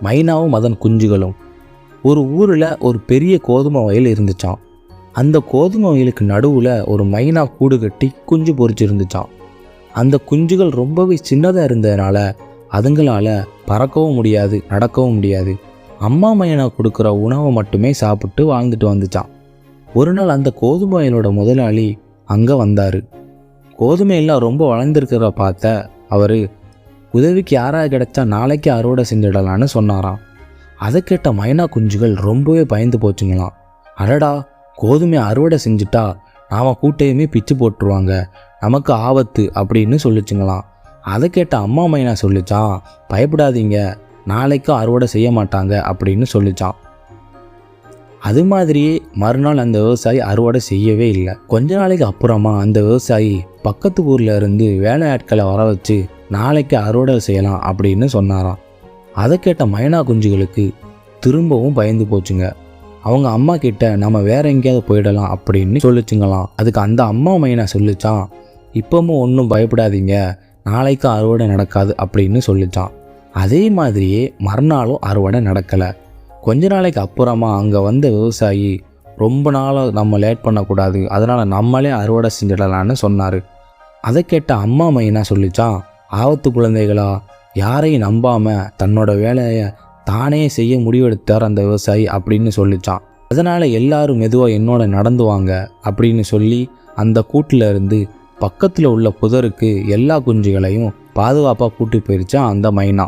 மைனாவும் அதன் குஞ்சுகளும். ஒரு ஊரில் ஒரு பெரிய கோதுமை வயல் இருந்துச்சான். அந்த கோதுமை வயலுக்கு நடுவில் ஒரு மைனா கூடு கட்டி குஞ்சு பொறிச்சிருந்துச்சான். அந்த குஞ்சுகள் ரொம்பவே சின்னதாக இருந்ததுனால அதுங்களால் பறக்கவும் முடியாது, நடக்கவும் முடியாது. அம்மா மைனா கொடுக்குற உணவை மட்டுமே சாப்பிட்டு வாழ்ந்துட்டு வந்துச்சான். ஒரு நாள் அந்த கோதுமை வயலோட முதலாளி அங்கே வந்தார். கோதுமையெல்லாம் ரொம்ப வளர்ந்துருக்கிறத பார்த்த அவர் உதவிக்கு யாராவது கிடைச்சா நாளைக்கு அறுவடை செஞ்சிடலான்னு சொன்னாராம். அதை கேட்ட மைனா குஞ்சுகள் ரொம்பவே பயந்து போச்சுங்களாம். அடடா, கோதுமை அறுவடை செஞ்சுட்டா நாம் கூட்டையுமே பிச்சு போட்டுருவாங்க, நமக்கு ஆபத்து அப்படின்னு சொல்லிச்சுங்களாம். அதை கேட்ட அம்மா மைனா சொல்லிச்சான், பயப்படாதீங்க, நாளைக்கும் அறுவடை செய்ய மாட்டாங்க அப்படின்னு சொல்லிச்சான். அது மாதிரியே மறுநாள் அந்த விவசாயி அறுவடை செய்யவே இல்லை. கொஞ்ச நாளைக்கு அப்புறமா அந்த விவசாயி பக்கத்து ஊரில் இருந்து வேலை ஆட்களை வர வச்சு நாளைக்கு அறுவடை செய்யலாம் அப்படின்னு சொன்னாராம். அதை கேட்ட மைனா குஞ்சுகளுக்கு திரும்பவும் பயந்து போச்சுங்க. அவங்க அம்மா கிட்ட நம்ம வேற எங்கேயாவது போயிடலாம் அப்படின்னு சொல்லிச்சுங்களாம். அதுக்கு அந்த அம்மா மைனா சொல்லிச்சான், இப்பவும் ஒன்றும் பயப்படாதீங்க, நாளைக்கும் அறுவடை நடக்காது அப்படின்னு சொல்லிச்சான். அதே மாதிரியே மறுநாளும் அறுவடை நடக்கலை. கொஞ்ச நாளைக்கு அப்புறமா அங்கே வந்த விவசாயி ரொம்ப நாளாக நம்ம லேட் பண்ணக்கூடாது, அதனால் நம்மளே அறுவடை செஞ்சிடலான்னு சொன்னார். அதை கேட்ட அம்மா மைனா சொல்லிச்சான், ஆபத்து குழந்தைகளா, யாரையும் நம்பாமல் தன்னோட வேலையை தானே செய்ய முடிவெடுத்தார் அந்த விவசாயி அப்படின்னு சொல்லிச்சான். அதனால் எல்லாரும் மெதுவாக என்னோட நடந்து வாங்க அப்படின்னு சொல்லி அந்த கூட்டில் இருந்து பக்கத்தில் உள்ள புதருக்கு எல்லா குஞ்சுகளையும் பாதுகாப்பாக கூட்டி போயிருச்சான் அந்த மைனா.